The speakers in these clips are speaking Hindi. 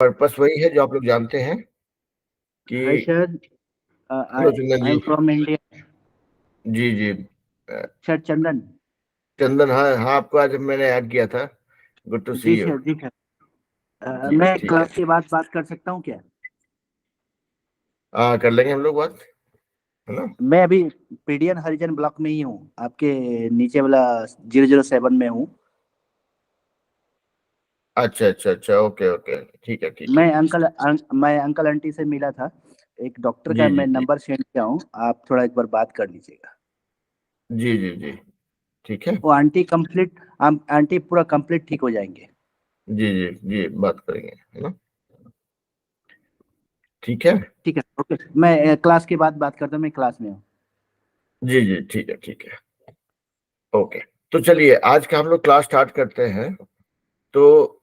पर्पस वही है जो आप लोग जानते हैं कि Hi sir, hello Chandan I ji. am from India. जी जी सर चंदन। चंदन, हाँ हाँ, आपको आज मैंने ऐड किया था। गुड टू सी जी यू। सर, जी सर। जी मैं ठीक है, क्लास के बाद बात कर सकता हूँ क्या? हाँ कर लेंगे हम लोग बात, है ना। मैं अभी पीडियन हरिजन ब्लॉक में ही हूँ, आपके नीचे वाला 007 में हूँ। अच्छा अच्छा अच्छा, ओके ओके, ठीक है ठीक है। मैं अंकल आंटी से मिला था। एक डॉक्टर का जी जी मैं जी नंबर सेंड किया हूँ, आप थोड़ा एक बार बात कर लीजिएगा। जी जी जी, ठीक है। वो आंटी पूरा कंप्लीट ठीक हो जाएंगे। जी जी जी, बात करेंगे, है ना। ठीक है। ठीक है, ओके। मैं क्लास के बाद बात करता हूँ, मैं क्लास में हूँ। जी जी ठीक है ठीक है, ओके। तो चलिए आज का हम लोग क्लास स्टार्ट करते हैं। तो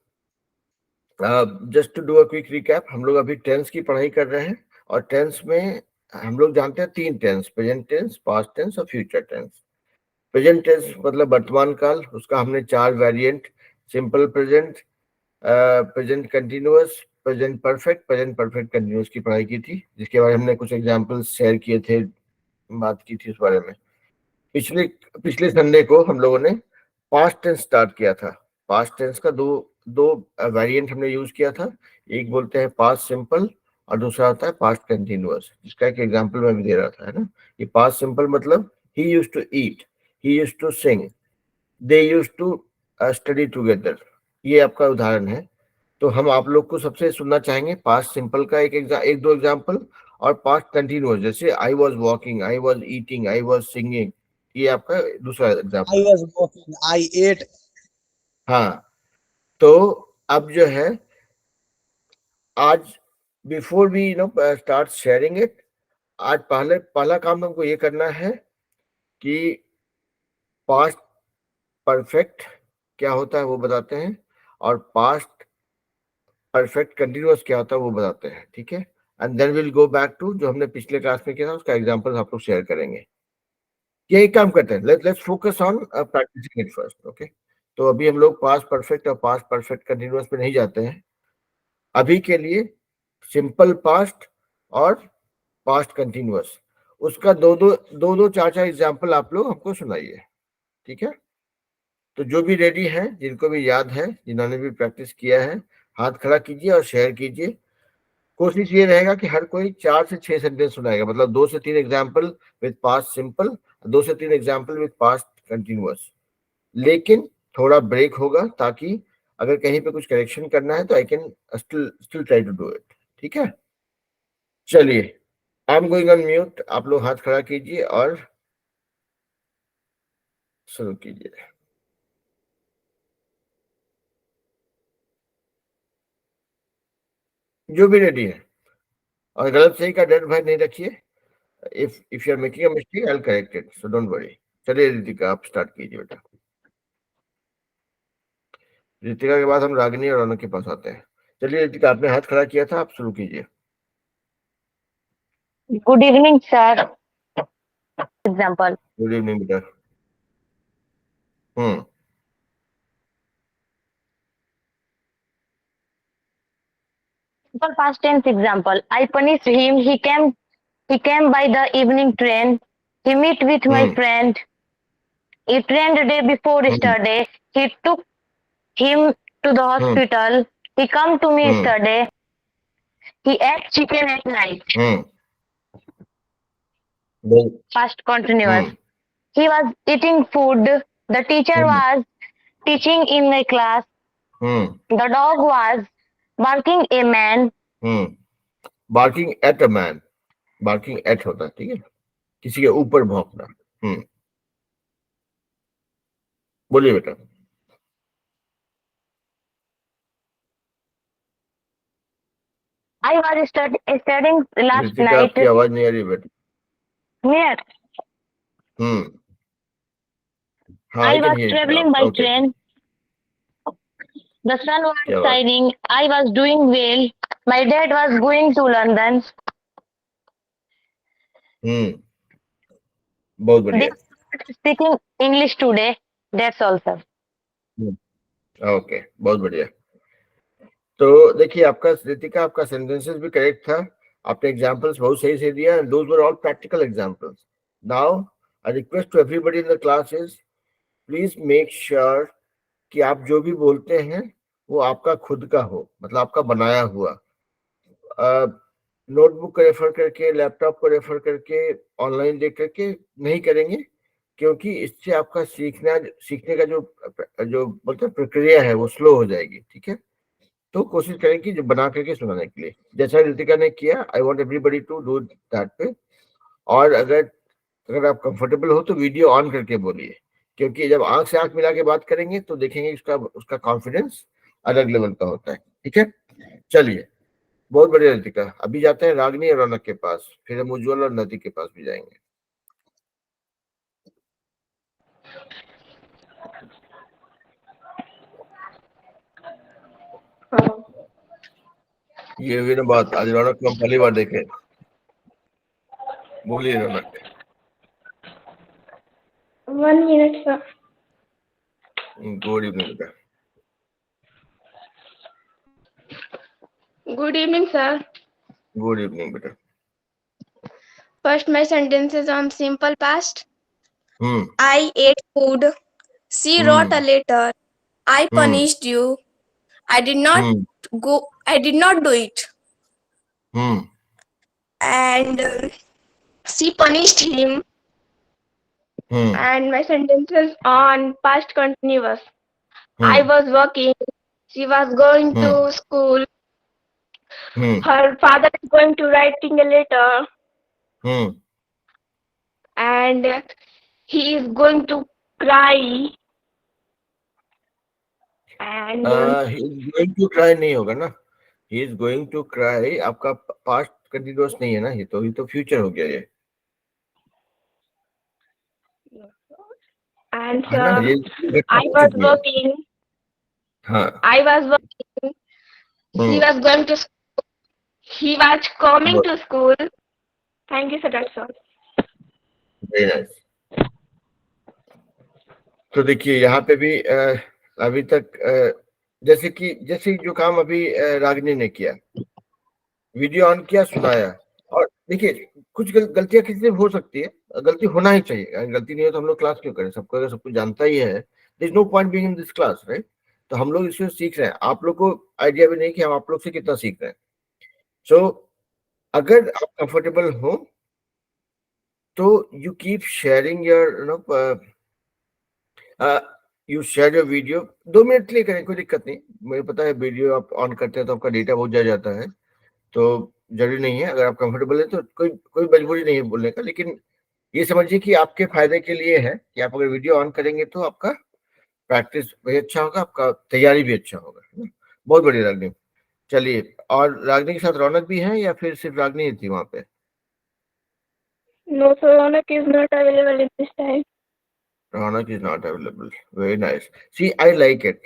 just to do a quick recap, हम लोग अभी टेंस की पढ़ाई कर रहे हैं। और टेंस में हम लोग जानते हैं तीन tense: present tense, past tense और फ्यूचर टेंस। प्रेजेंट टेंस मतलब वर्तमान काल, उसका हमने चार variant: simple present, present continuous, present perfect, present perfect continuous की पढ़ाई की थी, जिसके बारे में हमने कुछ एग्जांपल्स शेयर किए थे, बात की थी उस बारे में। पिछले पिछले संडे को हम लोगों ने पास्ट टेंस स्टार्ट किया था। पास्ट टेंस का दो दो वेरिएंट हमने यूज किया था। एक बोलते हैं पास्ट सिंपल और दूसरा होता है पास्ट कंटिन्यूअस, जिसका एक एग्जांपल मैं भी दे रहा था, है ना। ये पास्ट सिंपल मतलब he used to eat, he used to sing, they used to study together, ये आपका उदाहरण है। तो हम आप लोग को सबसे सुनना चाहेंगे पास्ट सिंपल का एक दो एग्जांपल, और पास्ट कंटिन्यूअस जैसे I was walking, I was eating, I was singing, ये आपका दूसरा I एग्जांपल है। was walking, I ate. हाँ, तो अब जो है आज, before we start sharing it, आज पहला काम हमको ये करना है कि पास्ट परफेक्ट क्या होता है वो बताते हैं, और पास्ट परफेक्ट कंटिन्यूअस क्या होता है वो बताते हैं, ठीक है। And then will go back to जो हमने पिछले क्लास में किया था, उसका एग्जांपल आप लोग शेयर करेंगे। यही काम करते हैं, let's focus on practising it first, okay. तो अभी हम लोग पास्ट परफेक्ट और पास्ट परफेक्ट कंटिन्यूअस पे नहीं जाते हैं। अभी के लिए सिंपल पास्ट और पास्ट कंटिन्यूअस, उसका दो चार चार एग्जांपल आप लोग हमको सुनाइए, ठीक है। तो जो भी रेडी है, जिनको भी याद है, जिन्होंने भी प्रैक्टिस किया है, हाथ खड़ा कीजिए और शेयर कीजिए। कोशिश ये रहेगा कि हर कोई 4 से 6 सेंटेंस सुनाएगा, मतलब 2 से 3 एग्जांपल विद पास्ट सिंपल, 2 से 3 एग्जांपल विद पास्ट कंटिन्यूअस। लेकिन थोड़ा ब्रेक होगा ताकि अगर कहीं पे कुछ करेक्शन करना है तो I can still try to do it, ठीक है। चलिए, I am going on mute, आप लोग हाथ खड़ा कीजिए और शुरू कीजिए। जो भी रेडी है, और गलत सही का डर भय नहीं रखिए। If you are making a mistake I will correct it, so don't worry. चलिए रितिका, आप स्टार्ट कीजिए बेटा। रितिका के बाद हम रागिनी और रौनक के पास आते हैं। चलिए रितिका, आपने हाथ खड़ा किया था, आप शुरू कीजिए। Good evening, sir. Example. Good evening बेटा। हम्म Simple past tense example. I punished him. He came by the evening train. He met with my friend. It rained the day before yesterday. He took him to the hospital. He come to me yesterday. He ate chicken at night. Past continuous. He was eating food. The teacher was teaching in my class. The dog was barking a man. Barking at a man, barking at होता है, ठीक है, किसी के ऊपर भौंकना। बोलिए बेटा। I was studying last Ritika, night. आपकी आवाज नहीं आ रही बेटा। Near. हाँ, I I can was here it now, traveling by okay. train. The sun was क्या बात। shining. I was doing well. My dad was going to London. बहुत They बढ़िया। are speaking English today. That's all, sir. Okay, बहुत बढ़िया। तो देखिए आपका रितिका, आपका सेंटेंसेस भी करेक्ट था, आपने एग्जांपल्स बहुत सही से दिया, those were all practical examples. Now I request to everybody in the class is please make sure कि आप जो भी बोलते हैं वो आपका खुद का हो, मतलब आपका बनाया हुआ. नोटबुक को रेफर करके, लैपटॉप को रेफर करके, ऑनलाइन देख करके नहीं करेंगे, क्योंकि इससे आपका सीखने का जो जो बोलते हैं प्रक्रिया है वो स्लो हो जाएगी. ठीक है, तो कोशिश करें कि जो बना करके सुनाने के लिए, जैसा रितिका ने किया, I want everybody to do that पे. और अगर आप कंफर्टेबल हो तो वीडियो ऑन करके बोलिए, क्योंकि जब आंख से आंख मिला के बात करेंगे तो देखेंगे उसका कॉन्फिडेंस अलग लेवल का होता है. ठीक है, चलिए, बहुत बढ़िया रितिका. अभी जाते हैं रागनी और रौनक के पास, फिर हम उज्जवल और नदी के पास भी जाएंगे. ये हुई ना बात, आज रौनक को हम पहली बार देखे. बोलिए रौनक. 1 minute, sir. गुड इवनिंग बेटा. Good evening, sir. Good evening बेटा. First, my sentence is on simple past. Hmm. I ate food. She wrote a letter. I punished you. I did not go. I did not do it. And she punished him. And my sentence is on past continuous. I was working. She was going to school. Her father is going to writing a letter. And he is going to cry. And he is going to cry नहीं होगा ना, he is going to cry आपका पास्ट कंटिन्यूअस नहीं है ना, ये तो फ्यूचर हो गया ये. and है ना, ये I was working. हाँ. I was working. He was going to school. He was coming to school. Thank you, sir. That's all. Very nice. तो देखिए यहाँ पे भी अभी तक जैसे जो काम अभी रागिनी ने किया, वीडियो ऑन किया, सुनाया. और देखिए कुछ गलतियां किसी से हो सकती है, गलती होना ही चाहिए, अगर गलती नहीं हो तो हम लोग क्लास क्यों करें, सबको अगर सब कुछ जानता ही है, there is no point being in this class, right. तो हम लोग इससे सीख रहे हैं, आप लोग को आइडिया भी नहीं कि हम आप लोग से कितना सीख रहे हैं. सो अगर आप कंफर्टेबल हो तो you keep sharing your you share your video. 2 minute के लिए करें, कोई दिक्कत नहीं. मुझे पता है वीडियो आप ऑन करते हैं तो आपका डेटा बहुत ज्यादा जाता है, तो जरूरी नहीं है. अगर आप कंफर्टेबल है तो कोई मजबूरी नहीं है बोलने का, लेकिन ये समझिए कि आपके फायदे के लिए है कि आप अगर वीडियो ऑन करेंगे तो आपका प्रैक्टिस भी अच्छा होगा, आपका तैयारी भी अच्छा होगा. बहुत बढ़िया रागनी. चलिए, और रागनी के साथ रौनक भी है या फिर सिर्फ रागनी ही थी वहां पे? No, sir. Ronak is not available in this time. Ronak is not available. Very nice. See, I like it.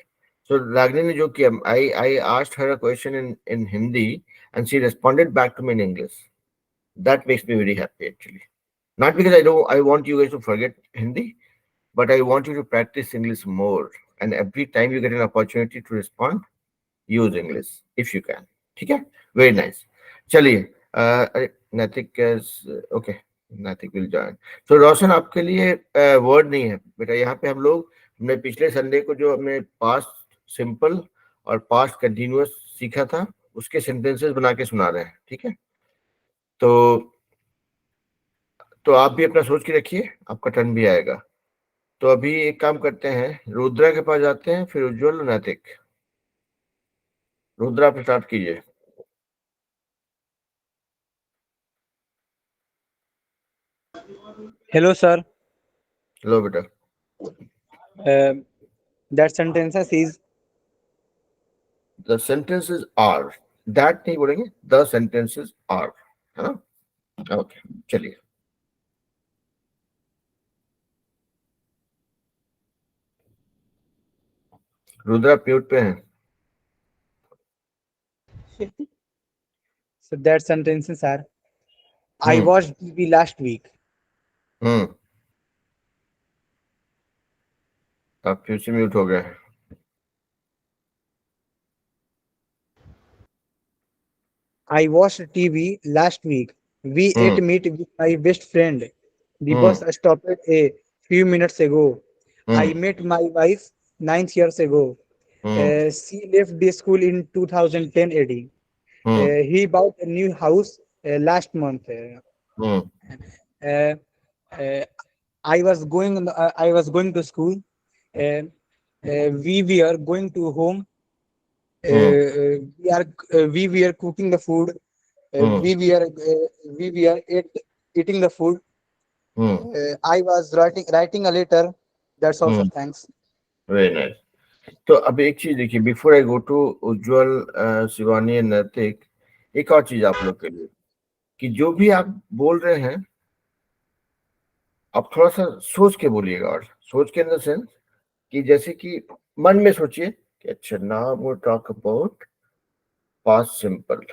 So Ragini ने जो किया, I asked her a question in Hindi and she responded back to me in English. That makes me very happy actually. Not because I want you guys to forget Hindi, but I want you to practice English more. And every time you get an opportunity to respond, use English if you can. ठीक है? Very nice. चलिए, नैतिक ओके, नैतिक विल जॉइन. तो रोशन, आपके लिए वर्ड नहीं है बेटा. यहाँ पे हम लोग, हमने पिछले संडे को जो हमने पास्ट सिंपल और पास्ट कंटिन्यूअस सीखा था, उसके सेंटेंसेस बना के सुना रहे हैं. ठीक है, तो आप भी अपना सोच के रखिए, आपका टर्न भी आएगा. तो अभी एक काम करते हैं, रुद्रा के पास जाते हैं, फिर उज्जवल और नैतिक. रुद्रा, आप स्टार्ट कीजिए. Hello, sir. लो बेटा. That sentences is The sentences are, that नहीं बोलेंगे, the sentences are, है ना. ओके, चलिए. रुद्रा म्यूट पे हैं. so that sentences are I watched TV last week. आप फिर से म्यूट हो गए. I watched TV last week. We ate meat with my best friend. The bus stopped a few minutes ago. I met my wife 9 years ago. She left the school in 2010 AD. He bought a new house last month. Uh, uh, I was going to school. Uh, we were going to home. We were cooking the food. We were eating the food. I was writing a letter. That's all, sir. Thanks. Very nice. तो अब एक चीज देखिए, before I go to Ujjwal, Shivani and Naitik, एक और चीज आप लोग के लिए कि जो भी आप बोल रहे हैं आप थोड़ा सा सोच के बोलिएगा, और सोच के इन द सेंस कि जैसे कि मन में सोचिए कि अच्छा now we talk about past simple,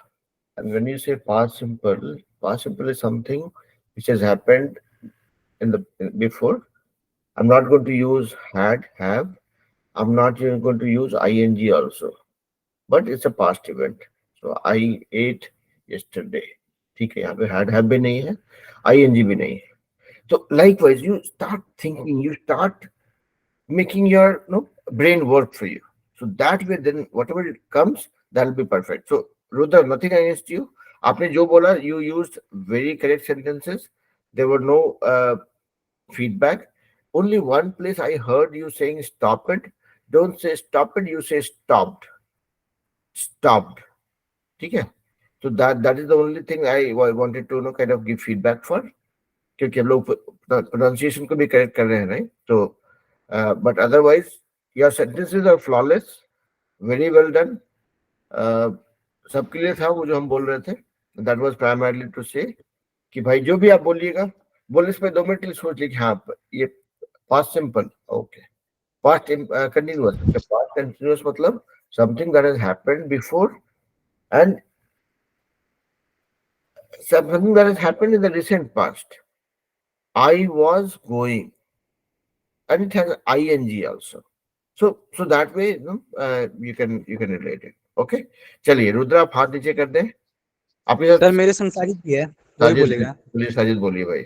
and when you say past simple is something which has happened in the before. I am not going to use had, have, I'm not even going to use ing also, but it's a past event. So I ate yesterday. ठीक है, यहाँ पे had have भी नहीं है, ing भी नहीं है. So likewise, you start thinking, you start making your brain work for you. So that way, then whatever it comes, that'll be perfect. So Rudra, nothing against you. आपने जो बोला, you used very correct sentences. There were no feedback. Only one place I heard you saying stop it. Don't say stop it, you say stopped. Stopped. ठीक है? So that is the only thing I wanted to kind of give feedback for. क्योंकि हम लोग pronunciation को भी correct कर रहे हैं, right? So, but otherwise, your sentences are flawless. Very well done. सबके लिए था वो जो हम बोल रहे थे. That was primarily to say कि भाई जो भी आप बोलिएगा, बोलने से 2 मिनट के लिए सोच लीजिए, हाँ ये past simple, okay. Past continuous. Past continuous मतलब something that has happened before and something that has happened in the recent past. I was going, and it has ing also. So that way, you can relate it. Okay. चलिए रुद्रा, आप हाथ नीचे कर दें। आपके साथ सर मेरे संग साजिद भी है, वही बोलेगा। बोलिए साजिद, बोलिए भाई।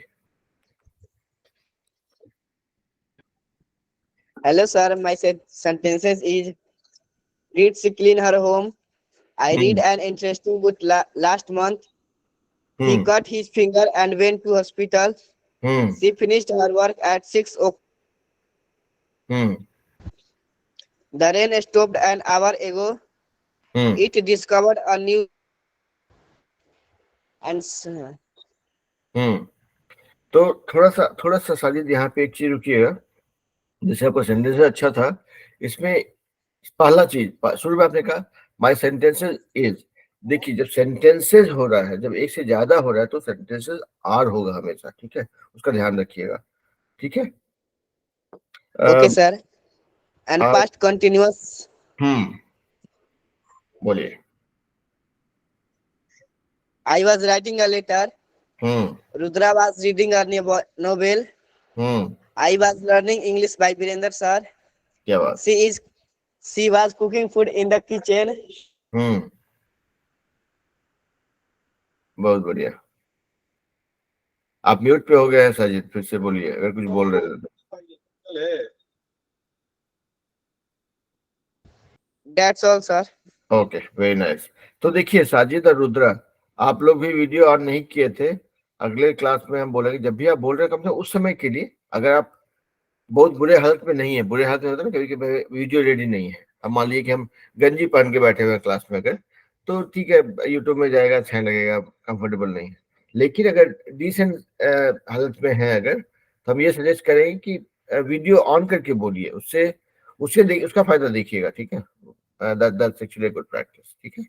Hello, sir. My sentences is did she clean her home? I read an interesting book last month. He cut his finger and went to hospital. She finished her work at 6 o'clock. The rain stopped an hour ago. It discovered a new and तो थोड़ा सा साजिद यहाँ पे एक चीज रुकिएगा। जैसे आपका सेंटेंस अच्छा था, इसमें पहला चीज शुरू में आपने कहा माई सेंटेंसेस इज। देखिए, जब सेंटेंसेस हो रहा है, जब एक से ज्यादा हो रहा है तो सेंटेंसेस आर होगा हमेशा, ठीक है? उसका ध्यान रखिएगा, ठीक है? Okay, sir. And past continuous. बोलिए। I was writing a letter. Rudra was reading a novel. I was learning English by Virender sir. क्या बात? She was cooking food in the kitchen. बहुत बढ़िया। आप म्यूट पे हो गए हैं साजिद, फिर से बोलिए अगर कुछ बोल रहे थे। That's all, sir. Okay, very nice. तो देखिए साजिद और रुद्रा, आप लोग भी वीडियो ऑन नहीं किए थे। अगले क्लास में हम बोलेंगे जब भी आप बोल रहे हैं, कम से कम उस समय के लिए, अगर आप बहुत बुरे हालत में नहीं है, बुरे हालत में होता है ना कभी कभी वीडियो रेडी नहीं है, अब मान लीजिए कि हम गंजी पहन के बैठे हुए क्लास में, अगर तो ठीक है यूट्यूब में जाएगा, अच्छा लगेगा, कंफर्टेबल नहीं है। लेकिन अगर डिसेंट हालत में है अगर, तो हम ये सजेस्ट करेंगे कि वीडियो ऑन करके बोलिए, उसका फायदा देखिएगा, ठीक है? दैट्स एक्चुअली गुड प्रैक्टिस, ठीक है?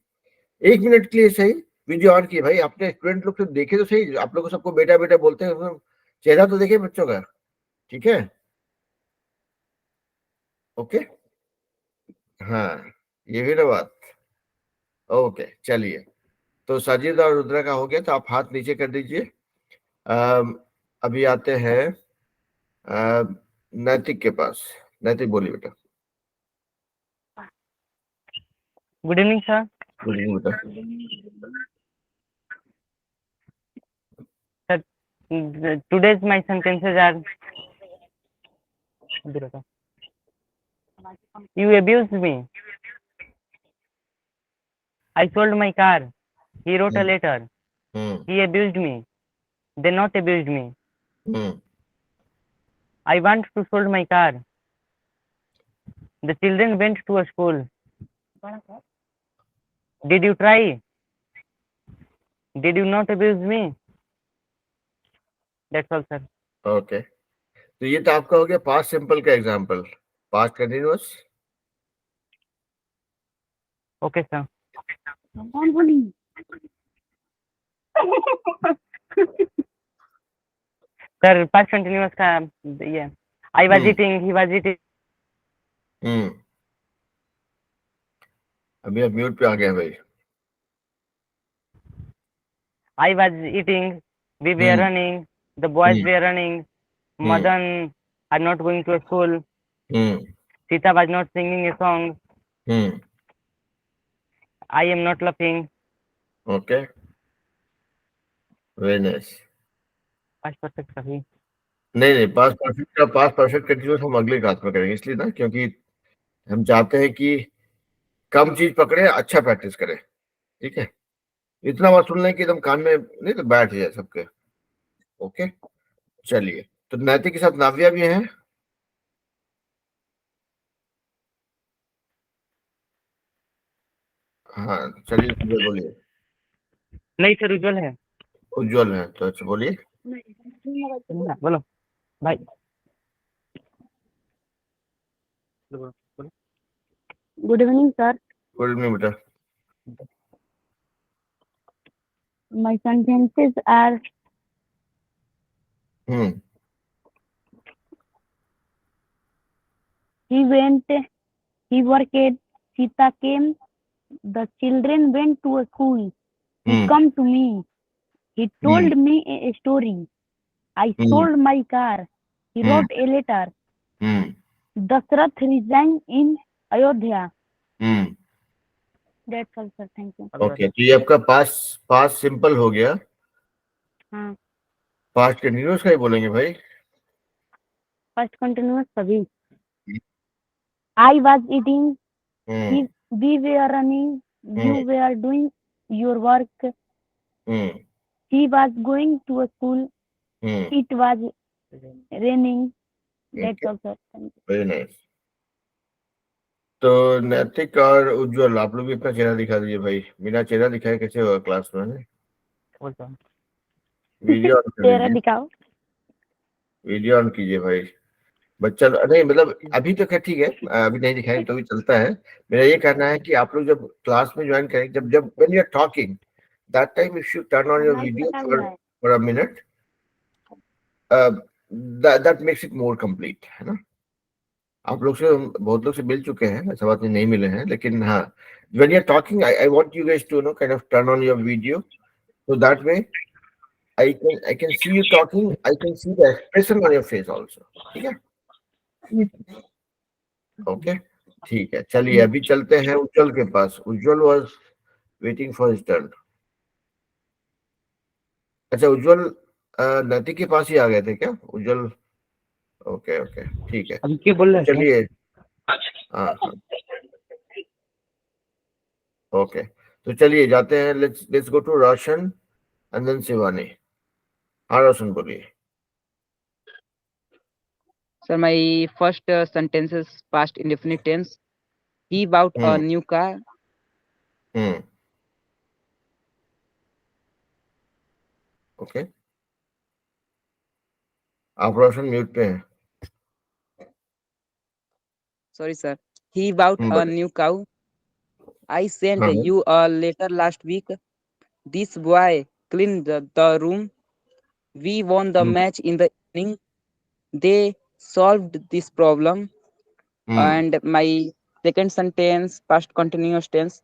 1 मिनट के लिए सही वीडियो ऑन किए भाई, अपने स्टूडेंट लोग तो देखे तो सही, आप लोग सबको बेटा बेटा बोलते हैं, चेहरा तो देखे बच्चों का, ठीक है? ओके, हाँ, ये भी ना बात। ओके, चलिए, तो साजिद और रुद्रा का हो गया, तो आप हाथ नीचे कर दीजिए। अभी आते हैं नैतिक के पास। नैतिक बोलिए बेटा। Good evening sir. Good evening बेटा। Today's my sentences are: you abused me. I sold my car. He wrote a letter. He abused me. They not abused me. I want to sold my car. The children went to a school. Did you try? Did you not abuse me? That's all, sir. Okay, तो ये तो आपका हो गया पास्ट सिंपल का example. Past continuous, Okay, sir. Sir, past continuous का ये I was eating, he was eating. अभी आप म्यूट पे आ गए भाई। I was eating, we were running, the boys were running, Madan are not going to school, Sita was not singing a song, I am not laughing. Okay, very nice. Past perfect सभी। नहीं, पास्ट परफेक्ट कंटिन्यूअस हम अगले क्लास में करेंगे, इसलिए ना क्योंकि हम चाहते हैं कि कम चीज पकड़े, अच्छा प्रैक्टिस करें। ठीक है, इतना बात सुन लें कि एकदम कान में नहीं तो बैठ जाए सबके। ओके, चलिए, तो नैतिक के साथ नाव्या भी हैं। हाँ, चलिए बोलिए। नहीं सर, उज्जवल है। उज्जवल है, तो अच्छा बोलिए। बोलो भाई। Good evening, sir. Good evening बेटा। My sentences are: he worked, Sita came, the children went to a school. He come to me. He told me a story. I sold my car. He wrote a letter. Dashrath resigned in Ayodhya. That's all, sir. Thank you. Okay, तो ये आपका पास्ट सिंपल हो गया। हाँ, पास्ट कंटिन्यूअस का ही बोलेंगे भाई। first continuous सभी। I was eating. We were running. You were doing your work. He was going to a school. It was raining. That's all, sir. Thank you. Very nice. तो नैतिक और उज्जवल, आप लोग भी अपना चेहरा दिखा दीजिए भाई। बिना चेहरा दिखाए कैसे होगा क्लास में? वीडियो ऑन कर चेहरा लीजिए, दिखाओ। वीडियो ऑन कीजिए भाई। बच्चा नहीं, मतलब अभी तो क्या, ठीक है, अभी नहीं दिखाएंगे तो भी चलता है। मेरा ये कहना है कि आप लोग जब क्लास में ज्वाइन करेंगे, जब when you are talking, that time you should turn on your video for a minute, that makes it more complete, है ना। आप लोग से, बहुत लोग से मिल चुके हैं, ऐसा बात नहीं मिले हैं, लेकिन हाँ, when you are talking, I want you guys to know kind of turn on your video, so that way I can see you talking, I can see the expression on your face also. ठीक है, ओके, ठीक है। चलिए अभी चलते हैं उज्जवल के पास। Ujjwal was waiting for his turn. अच्छा, उज्जवल नैतिक के पास ही आ गए थे क्या उज्जवल? ओके ओके, ठीक है। अभी क्या बोल रहे हैं? चलिए, हाँ, ओके, तो चलिए जाते हैं। Let's go to Roshan and then Shivani. हाँ रोशन बोलिए। Sir, my first sentence is past indefinite tense. He bought a new car. Okay, आप रोशन म्यूट पे हैं। Sorry, sir. He bought a new cow. I sent you a letter last week. This boy cleaned the room. We won the match in the evening. They solved this problem. And my second sentence, past continuous tense.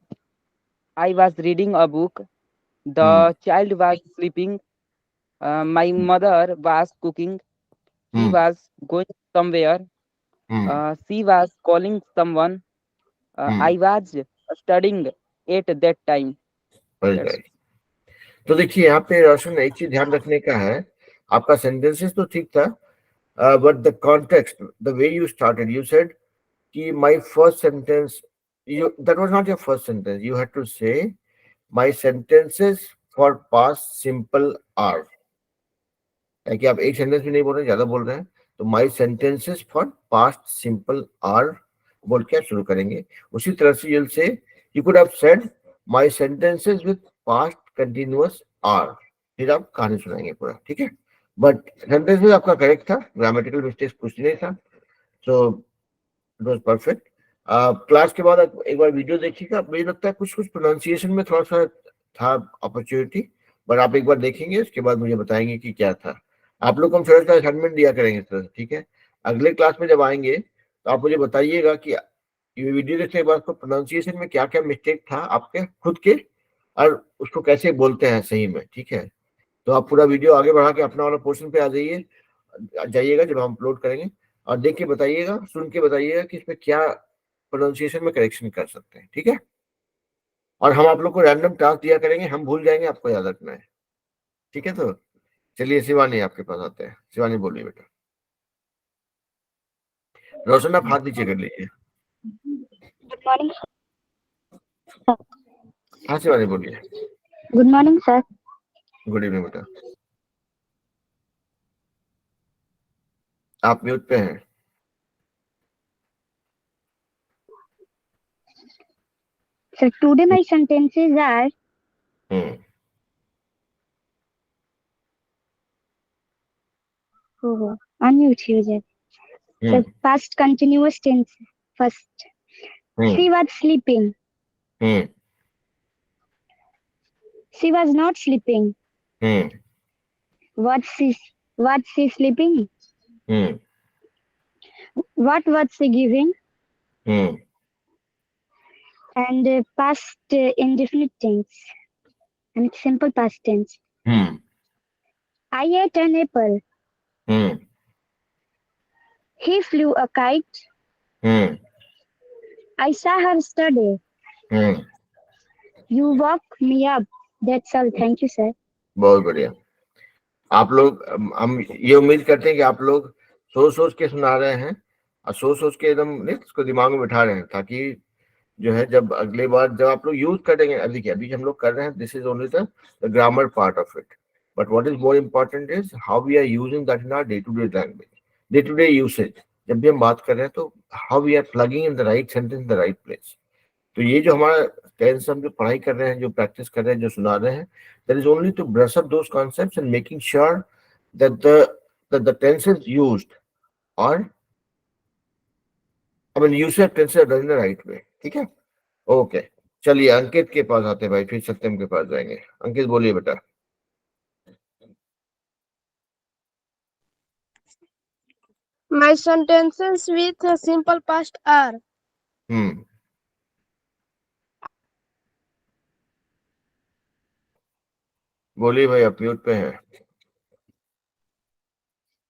I was reading a book. The child was sleeping. My mother was cooking. He was going somewhere. She was calling someone. I was studying at that time. तो देखिए यहाँ पे रोशन, एक चीज ध्यान रखने का है, आपका सेंटेंसेस तो ठीक था, but the context, the way you started, you said कि my first sentence, you, that was not your first sentence. You had to say my sentences for past simple are, है कि आप एक सेंटेंस भी नहीं बोल रहे, ज्यादा बोल रहे हैं, तो my sentences for past simple are बोल के आप शुरू करेंगे। उसी तरह से यूल से, you could have said my sentences with past continuous are, फिर आप कहानी सुनाएंगे पूरा, ठीक है। बट सेंटेंसेस आपका करेक्ट था, ग्रामेटिकल मिस्टेक्स कुछ नहीं था, so it was perfect. Class के बाद एक बार वीडियो देखिएगा, मुझे लगता है कुछ कुछ प्रोनाउंसिएशन में थोड़ा सा था अपॉर्चुनिटी, बट आप एक बार देखेंगे, उसके बाद मुझे बताएंगे कि क्या था। आप लोग को हम छोटा सा असाइनमेंट दिया करेंगे इस तरह से, ठीक है। अगले क्लास में जब आएंगे तो आप मुझे बताइएगा कि ये वीडियो देखने के बाद प्रोनाउंसिएशन में क्या क्या मिस्टेक था आपके खुद के, और उसको कैसे बोलते हैं सही में, ठीक है। तो आप पूरा वीडियो आगे बढ़ा के अपना वाला पोर्शन पे आ जाइएगा जब हम अपलोड करेंगे, और देख के बताइएगा, सुन के बताइएगा कि इसमें क्या प्रोनाउंसिएशन में करेक्शन कर सकते हैं, ठीक है। और हम आप लोग को रैंडम टास्क दिया करेंगे, हम भूल जाएंगे, आपको याद रखना है, ठीक है। तो चलिए शिवानी आपके पास आते हैं। शिवानी बोलिए बेटा। रोशन आप हाथ नीचे कर लीजिए। Good morning. हाँ शिवानी बोलिए। Good morning sir. Good evening बेटा। आप म्यूट पे हैं। Sir today my sentences are unmute user. Sir past continuous tense first. She was sleeping. She was not sleeping. Was she sleeping? What was she giving? And past indefinite tense and simple past tense. I ate an apple. He flew a kite. I saw her study. You woke me up. That's all. Thank you, sir. बहुत बढ़िया। आप लोग, हम ये उम्मीद करते हैं कि आप लोग सोच सोच के सुना रहे हैं, और सोच सोच के एकदम नहीं उसको दिमाग में बिठा रहे हैं, ताकि जो है जब अगले बार जब आप लोग यूज करेंगे, अभी हम लोग कर रहे हैं, this is only the grammar part of it, but what is more important is how we are using that in our day to day language, day to day usage. जब भी हम बात कर रहे हैं तो how we are plugging in the right sentence in the right place. तो ये जो हमारा टेंस हम जो पढ़ाई कर रहे हैं, जो प्रैक्टिस कर रहे हैं, जो सुना रहे हैं, that is only to brush up those concepts and making sure that the tenses used और I mean usage tenses done in the right way, ठीक है। ओके, चलिए अंकित के पास आते हैं भाई, फिर सत्यम के पास जाएंगे। अंकित बोलिए बेटा। My sentences with a simple past are बोलिए भाई, आप म्यूट पे हैं।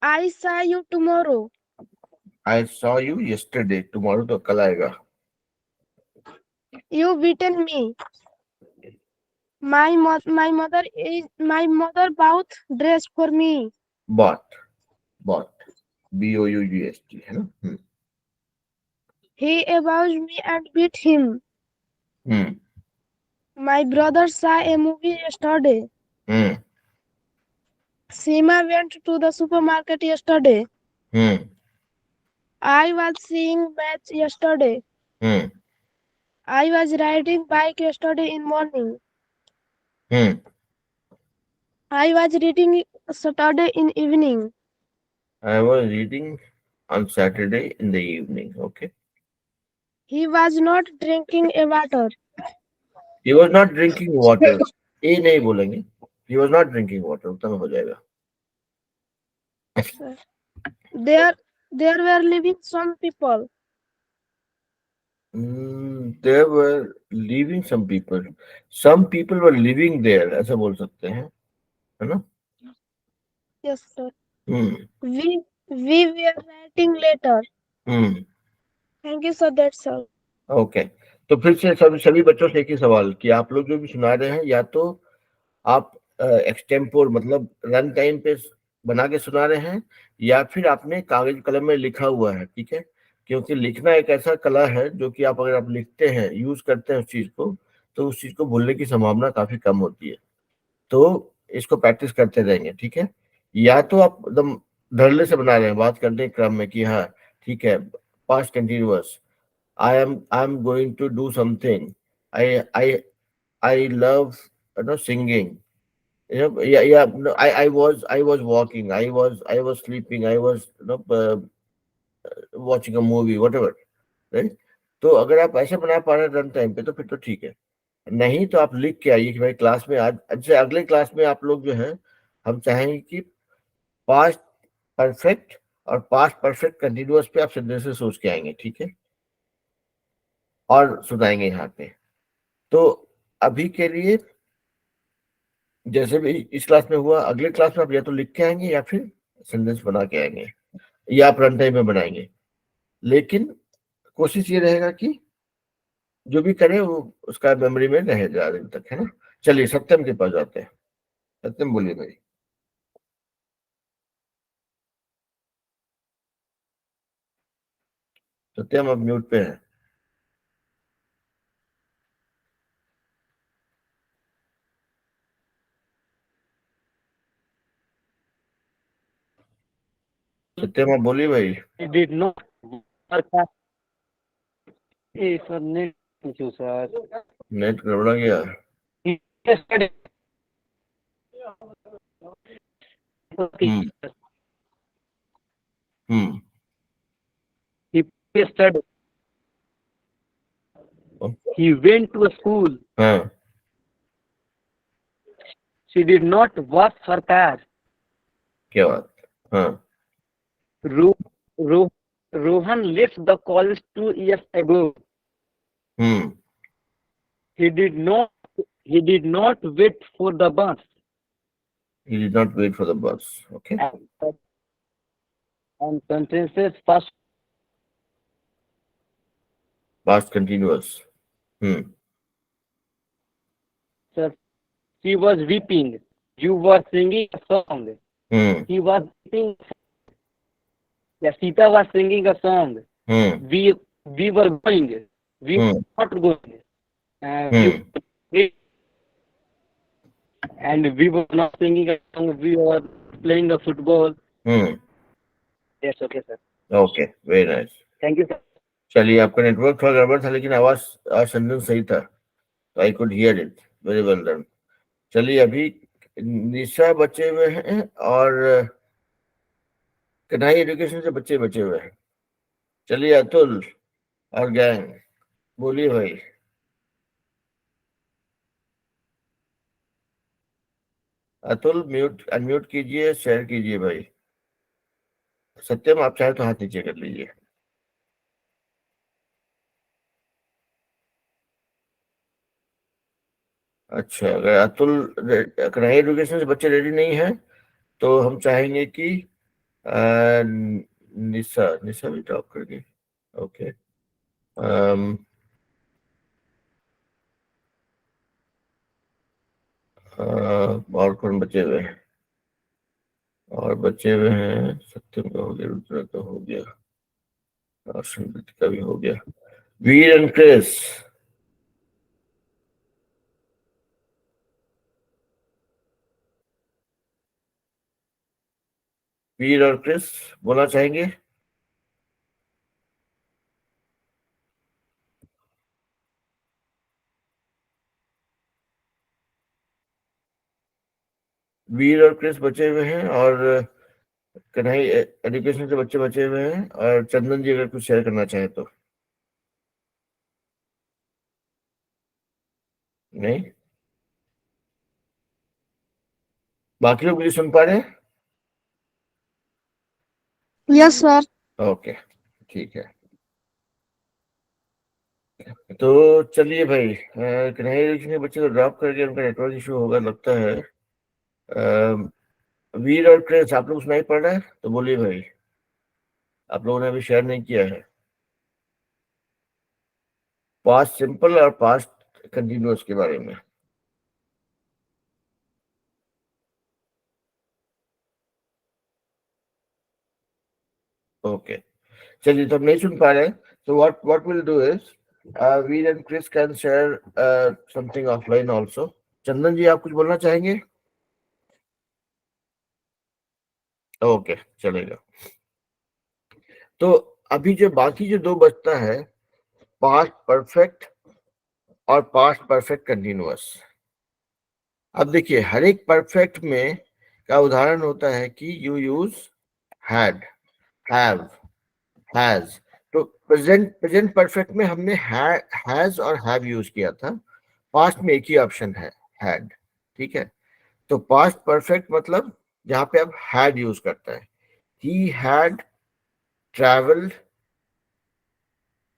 I saw you tomorrow. I saw you yesterday. Tomorrow तो कल आएगा। You beaten me. My mother bought dress for me. Bought B-O-U-G-H-T है ना। He abused me and beat him. My brother saw a movie yesterday. Seema went to the supermarket yesterday. I was seeing match yesterday. I was riding bike yesterday in morning. I was reading Saturday in evening. I was reading on Saturday in the evening. Okay. He was not drinking a water. He was not drinking water. ए नहीं बोलेंगे। He was not drinking water. उतना में हो जाएगा। There were living some people. There were living some people. Some people were living there. ऐसा बोल सकते हैं, है ना? Yes, sir. We were writing letter. Thank you, sir. That's all. Okay. तो फिर से सभी बच्चों से एक ही सवाल कि आप लोग जो भी सुना रहे हैं, या तो आप एक्सटेम्पोर मतलब रन टाइम पे बना के सुना रहे हैं या फिर आपने कागज कलम में लिखा हुआ है, ठीक है। क्योंकि लिखना एक ऐसा कला है जो कि आप अगर आप लिखते हैं, यूज करते हैं उस चीज को, तो उस चीज को भूलने की संभावना काफी कम होती है। तो इसको प्रैक्टिस करते रहेंगे, ठीक है। या तो आप एकदम धड़ल्ले से बना रहे हैं बात करने के क्रम में कि हाँ ठीक है, past continuous, I am going to do something, I I I love singing, no, I was walking, I was sleeping, I was watching a movie, whatever, right? तो अगर आप ऐसे बना पा रहे हैं रन टाइम पे तो फिर तो ठीक है। नहीं तो आप लिख के आइए कि भाई क्लास में आज अच्छा अगले क्लास में आप लोग जो है, हम चाहेंगे कि पास्ट परफेक्ट और पास्ट परफेक्ट कंटिन्यूअस पे आप सेंटेंसेस सोच के आएंगे, ठीक है, और सुनाएंगे यहाँ पे। तो अभी के लिए जैसे भी इस क्लास में हुआ, अगले क्लास में आप या तो लिख के आएंगे या फिर सेंटेंस बना के आएंगे, या आप रन टाइम में बनाएंगे। लेकिन कोशिश ये रहेगा कि जो भी करें वो उसका मेमोरी में रहे ज्यादा दिन तक, है ना। चलिए सत्यम के पास जाते हैं। सत्यम बोलिए भाई। सत्यम आप म्यूट पे हैं। सत्यम आप बोलिए भाई। It did not work out. Hey, sir, net issue, sir. Net गड़बड़ा गया। He tested hmm hmm He tested. He went to a school. हाँ She did not wash her car. क्या बात। हाँ Ro- Ro- Rohan left the college 2 years ago. Hmm He did not wait for the bus. he did not wait for the bus, okay. And sentences first. Past continuous. Sir, she was weeping. You were singing a song. He was singing. Yeah, Sita was singing a song. We were going. We were not going. And we were not singing a song. We were playing a football. Yes, okay, sir. Okay, very nice. Thank you, sir. चलिए, आपका नेटवर्क थोड़ा गड़बड़ था लेकिन आवाज सेंटेंस सही था, तो I could hear it, very well done. चलिए, अभी निशा बचे हुए हैं और कन्हई एजुकेशन से बच्चे बचे हुए हैं। चलिए अतुल और गैंग, बोलिए भाई। अतुल म्यूट अनम्यूट कीजिए, शेयर कीजिए भाई। सत्यम आप चाहे तो हाथ नीचे कर लीजिए। अच्छा, अगर अतुल कन्हई एजुकेशन से बच्चे रेडी नहीं है तो हम चाहेंगे कि निशा भी टॉप करके, ओके। और कौन बचे हुए हैं? और बचे हुए हैं, सत्यम का हो गया, रुद्रा का हो गया, और संगीत का भी हो गया। वीर एंड क्रिस, वीर और क्रिस बोलना चाहेंगे? वीर और क्रिस बचे हुए हैं और कन्हई एजुकेशन से बच्चे बचे हुए हैं, और चंदन जी अगर कुछ शेयर करना चाहे तो। नहीं, बाकी लोग मुझे सुन पा रहे हैं? Yes sir. ओके, ठीक है। तो चलिए भाई, कन्हई एजुकेशन के बच्चे को ड्रॉप करके उनका नेटवर्क इशू होगा लगता है। वीर और क्रिस, आप लोग सुनाई पड़ रहा है तो बोलिए भाई। आप लोगों ने अभी शेयर नहीं किया है। पास्ट सिंपल और पास्ट कंटिन्यूअस के बारे में। ओके, चलिए, तो हम नहीं सुन पा रहे हैं, so what we'll do is we and Chris can share something offline also. चंदन जी, आप कुछ बोलना चाहेंगे? ओके, चलेगा। तो अभी जो बाकी जो दो बचता है, पास्ट परफेक्ट और पास्ट परफेक्ट कंटिन्यूअस। अब देखिए, हर एक परफेक्ट में का उदाहरण होता है कि you use had, have, has. तो प्रेजेंट परफेक्ट में हमने हैज और हैव यूज किया था। पास्ट में एक ही ऑप्शन है, हैड, ठीक है। तो पास्ट परफेक्ट मतलब जहां पे आप हैड यूज करता है, he had travelled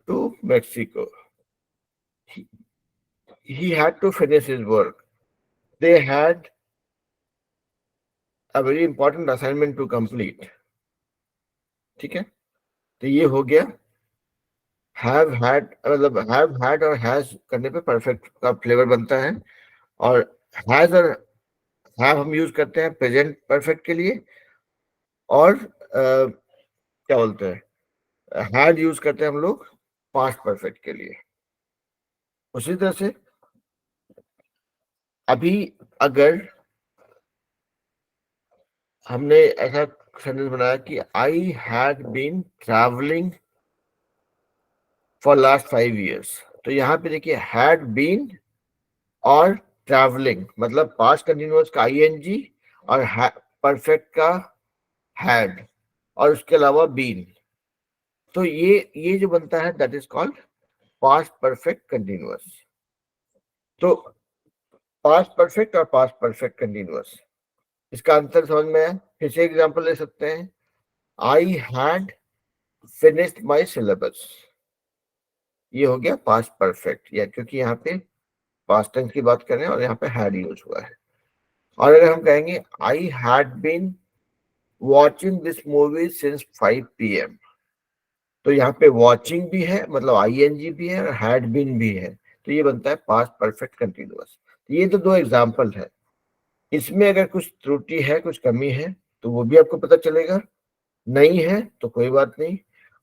to Mexico, he had to finish his work, they had a very important assignment to complete, ठीक है। तो ये हो गया हैव हैड, मतलब हैव हैड और हैज करने पे परफेक्ट का फ्लेवर बनता है। और हैज और हैव हम यूज करते हैं प्रेजेंट परफेक्ट के लिए, और क्या बोलते हैं, हैड यूज करते हैं हम लोग पास्ट परफेक्ट के लिए। उसी तरह से अभी अगर हमने ऐसा सेंटेंस बनाया कि I had been travelling for last 5 years, तो यहाँ पे देखिए हैड बीन और ट्रैवलिंग मतलब पास्ट कंटिन्यूअस का आईएनजी और परफेक्ट का हैड और उसके अलावा बीन, तो ये जो बनता है that is called past perfect continuous. तो पास्ट परफेक्ट और पास्ट परफेक्ट कंटिन्यूअस, इसका अंतर समझ में आया? फिर से एग्जांपल ले सकते हैं, I had finished my syllabus, ये हो गया पास्ट परफेक्ट, या क्योंकि यहाँ पे पास्ट टेंस की बात कर रहे हैं और यहाँ पे हैड यूज हुआ है। और अगर हम कहेंगे I had been watching this movie since 5 PM, तो यहाँ पे वॉचिंग भी है मतलब आईएनजी भी है और हैड बीन भी है, तो ये बनता है पास्ट परफेक्ट कंटिन्यूअस। ये तो दो एग्जाम्पल है, इसमें अगर कुछ त्रुटि है, कुछ कमी है, तो वो भी आपको पता चलेगा। नहीं है तो कोई बात नहीं,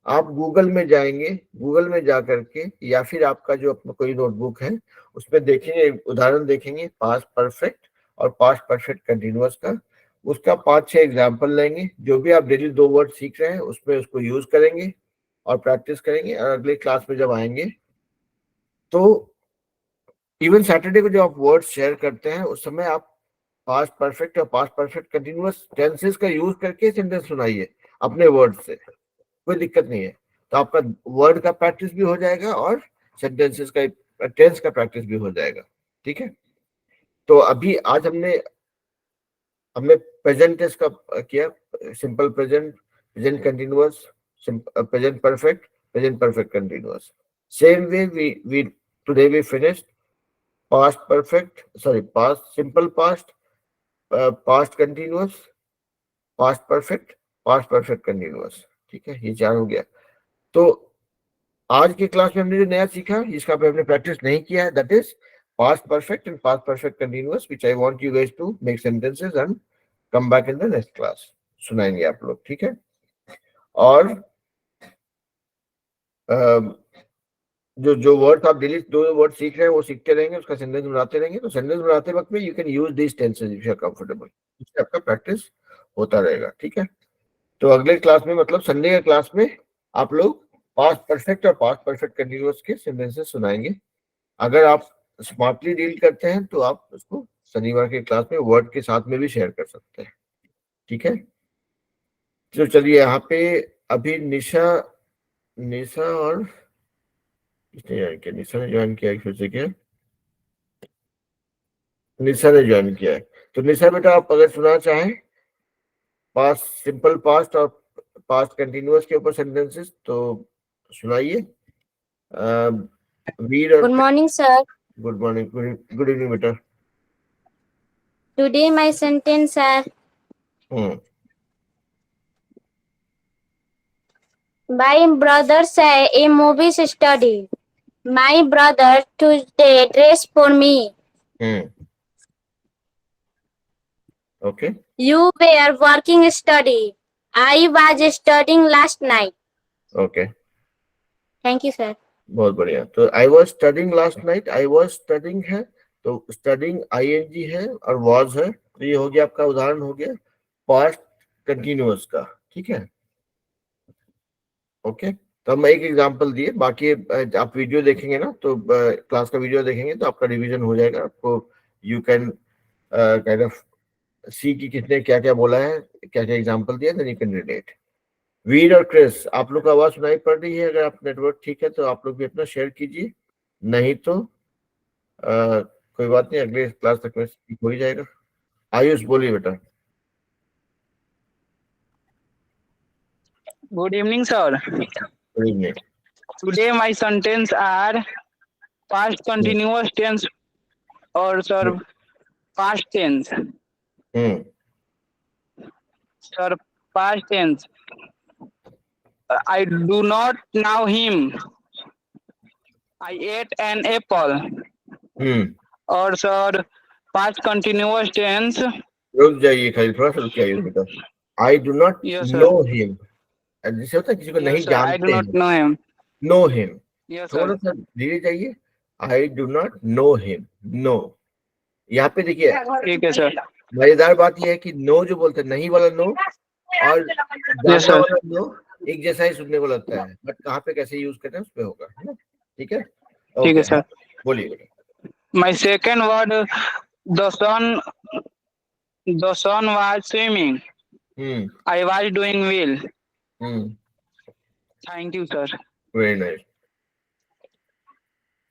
आप गूगल में जाएंगे, गूगल में जा करके या फिर आपका जो अपना कोई नोटबुक है उसमें देखेंगे, उदाहरण देखेंगे पास्ट परफेक्ट और पास्ट परफेक्ट कंटिन्यूअस का, उसका 5-6 एग्जाम्पल लेंगे, जो भी आप डेली 2 वर्ड सीख रहे हैं उसमें उसको यूज करेंगे और प्रैक्टिस करेंगे, और अगले क्लास में जब आएंगे तो इवन सैटरडे को जब आप वर्ड शेयर करते हैं उस समय आप पास्ट परफेक्ट और पास्ट परफेक्ट कंटिन्यूअस टेंसेस का यूज करके सेंटेंस सुनाइए अपने वर्ड से, कोई दिक्कत नहीं है। तो आपका वर्ड का प्रैक्टिस भी हो जाएगा और सेंटेंसेस का टेंस का प्रैक्टिस भी हो जाएगा, ठीक है। तो अभी आज हमने प्रेजेंट टेंस का किया, simple present, present continuous, present perfect, present perfect continuous. Same way we today we finished past perfect, sorry, past simple past, past continuous, past perfect, past perfect continuous, ठीक है। ये 4 हो गया। तो आज की क्लास में हमने जो नया सीखा, जिसका हमने प्रैक्टिस नहीं किया है, that is past perfect and past perfect continuous, which I want you guys to make sentences and come back in the next class. सुनाएंगे आप लोग, ठीक है। और जो वर्ड्स आप डेली 2 वर्ड सीख रहे हैं वो सीखते रहेंगे, उसका सेंटेंस बनाते रहेंगे। तो सेंटेंस बनाते वक्त में you can use this tenses if you are comfortable, इससे आपका प्रैक्टिस होता रहेगा, ठीक है। तो अगले क्लास में मतलब संडे के क्लास में आप लोग पास्ट परफेक्ट और पास्ट परफेक्ट कंटिन्यूअस के सेंटेंसेस सुनाएंगे। अगर आप स्मार्टली डील करते हैं तो आप उसको शनिवार के क्लास में वर्ड के साथ में भी शेयर कर सकते हैं, ठीक है। तो चलिए, यहाँ पे अभी निशा और किसने ज्वाइन किया? निशा ने ज्वाइन किया, फिर से क्या निशा ने ज्वाइन किया है। तो निशा बेटा, आप अगर सुना चाहें पास्ट सिंपल पास्ट और पास्ट कंटिन्यूअस के ऊपर सेंटेंसेस तो सुनाइए। वीर और Good morning, sir. Good morning, good evening बेटा। Today my sentence are my brother say a movie study. My brother Tuesday dress for me. Okay. You were working study. I was studying last night. Okay, Thank you, sir. बहुत बढ़िया। तो I was studying last night, I was studying है तो स्टडिंग आईएनजी है और वॉज है, तो ये हो गया आपका उदाहरण हो गया पास्ट कंटिन्यूअस का। ठीक है, ओके। तो हम एक एग्जांपल दिए, बाकी आप वीडियो देखेंगे ना, तो क्लास का वीडियो देखेंगे तो आपका रिवीजन हो जाएगा। आपको यू कैन काइंड ऑफ सी कि किसने क्या क्या बोला है, क्या क्या एग्जांपल दिया, देन यू कैन रिलेट। वीर और क्रिस, आप लोग का आवाज सुनाई पड़ रही है? अगर आप नेटवर्क ठीक है तो आप लोग भी अपना शेयर कीजिए, नहीं तो कोई बात नहीं, अगले क्लास तक में ठीक हो ही जाएगा। आयुष बोलिए बेटा। Good evening, sir. Good evening. Today my sentence are past continuous tense or sir past tense. Sir, past tense. I do not know him. I ate an apple. और sir past continuous tense. रुक जाइए, खाली थोड़ा सा रुक जाइए बेटा। आई डू नॉट नो हिम, जैसे होता है किसी को नहीं जानते, I do not know him. Know him, Yes, थोड़ा sir. सा धीरे जाइए। I do not know him, no. यहाँ पे देखिए ठीक है सर। मजेदार बात यह है कि नो जो बोलते हैं, नहीं वाला नो और Yes, जानना sir. वाला नो एक जैसा ही सुनने को लगता है, बट कहाँ पे कैसे यूज करते हैं उस पे होगा, है ना? ठीक है, ठीक है सर। बोलिए बेटा। My second word, the sun was swimming. I was doing well. Thank you, sir. Very nice.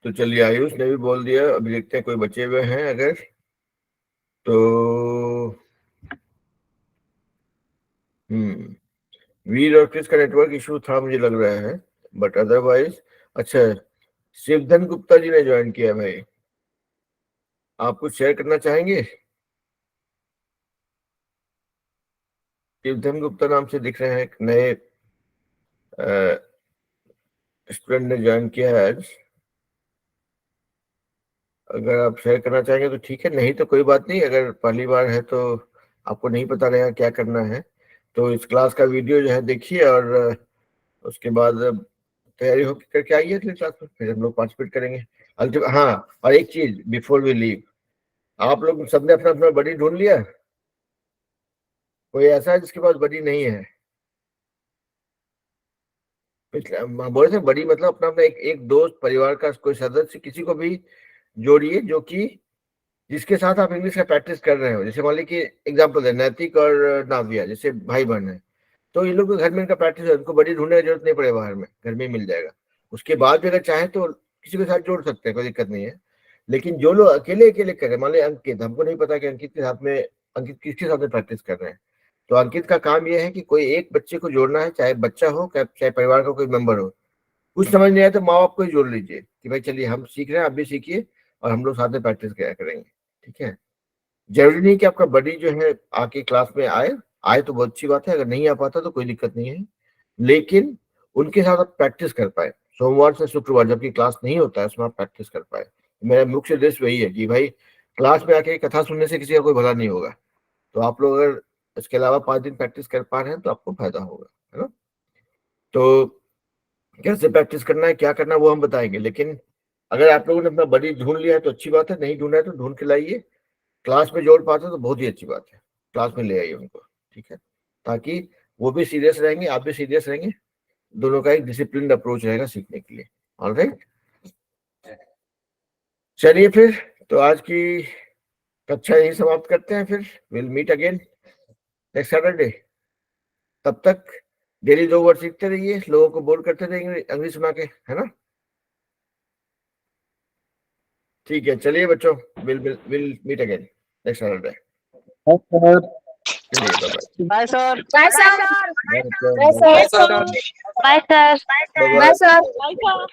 तो चलिए आयुष ने भी बोल दिया, अभी देखते हैं कोई बचे हुए हैं अगर तो। वीर और क्रिस का नेटवर्क इशू था मुझे लग रहा है, बट अदरवाइज अच्छा। शिवधन गुप्ता जी ने ज्वाइन किया भाई, आप कुछ शेयर करना चाहेंगे? शिवधन गुप्ता नाम से दिख रहे हैं, एक नए स्टूडेंट ने ज्वाइन किया है आज। अगर आप शेयर करना चाहेंगे तो ठीक है, नहीं तो कोई बात नहीं। अगर पहली बार है तो आपको नहीं पता रहेगा क्या करना है, तो इस क्लास का वीडियो जो है देखिए और उसके बाद तैयारी होकर करके आइए अगली क्लास में, फिर हम लोग पार्टिसिपेट करेंगे। हाँ, और एक चीज बिफोर वी लीव, आप लोग सबने अपना अपना बडी ढूंढ लिया? कोई ऐसा है जिसके पास बडी नहीं है? बोले थे बड़ी मतलब अपना अपना एक दोस्त, परिवार का कोई सदस्य, किसी को भी जोड़िए जो कि जिसके साथ आप इंग्लिश का प्रैक्टिस कर रहे हो। जैसे मान लीजिए कि एग्जांपल है नैतिक और नाविया, जैसे भाई बहन है, तो ये लोग घर में इनका प्रैक्टिस है, उनको बड़ी ढूंढने की जरूरत नहीं पड़े, बाहर में घर में मिल जाएगा। उसके बाद भी अगर चाहे तो किसी के साथ जोड़ सकते हैं, कोई दिक्कत नहीं है। लेकिन जो लोग अकेले अकेले कर रहे हैं, मान लीजिए अंकित, हमको नहीं पता कि अंकित किसके साथ में प्रैक्टिस कर रहे हैं, तो अंकित का काम यह है कि कोई एक बच्चे को जोड़ना है, चाहे बच्चा हो चाहे परिवार का कोई मेंबर हो। कुछ समझ नहीं आया तो माँ बाप को ही जोड़ लीजिए कि भाई चलिए हम सीख रहे हैं, आप भी सीखिए और हम लोग साथ में प्रैक्टिस किया करेंगे। ठीक है, जरूरी नहीं कि आपका बडी जो है आके क्लास में आए तो बहुत अच्छी बात है, अगर नहीं आ पाता तो कोई दिक्कत नहीं है, लेकिन उनके साथ आप प्रैक्टिस कर पाए। सोमवार से शुक्रवार जबकि क्लास नहीं होता है उसमें आप प्रैक्टिस कर पाए। मेरा मुख्य उद्देश्य वही है कि भाई क्लास में आके कथा सुनने से किसी का कोई भला नहीं होगा, तो आप लोग अगर इसके अलावा 5 दिन प्रैक्टिस कर पा रहे हैं तो आपको फायदा होगा, है ना? तो कैसे प्रैक्टिस करना है, क्या करना है वो हम बताएंगे, लेकिन अगर आप लोगों ने अपना बडी ढूंढ लिया है तो अच्छी बात है, नहीं ढूंढा है तो ढूंढ के लाइए। क्लास में जोड़ पाते तो बहुत ही अच्छी बात है, क्लास में ले आइए उनको, ठीक है, ताकि वो भी सीरियस रहेंगे, आप भी सीरियस रहेंगे, दोनों का एक डिसिप्लिन अप्रोच रहेगा सीखने के लिए। ऑलराइट, चलिए फिर तो आज की कक्षा यही समाप्त करते हैं, फिर will meet again next Saturday. तब तक डेली 2 वर्ड सीखते रहिए, लोगों को बोल करते रहिए अंग्रेजी सुना के, है ना? ठीक है, चलिए बच्चों, will meet again next Saturday. Bye, sir. Bye, sir. Bye, Bye, sir. Bye, sir. Bye, sir. Bye, sir.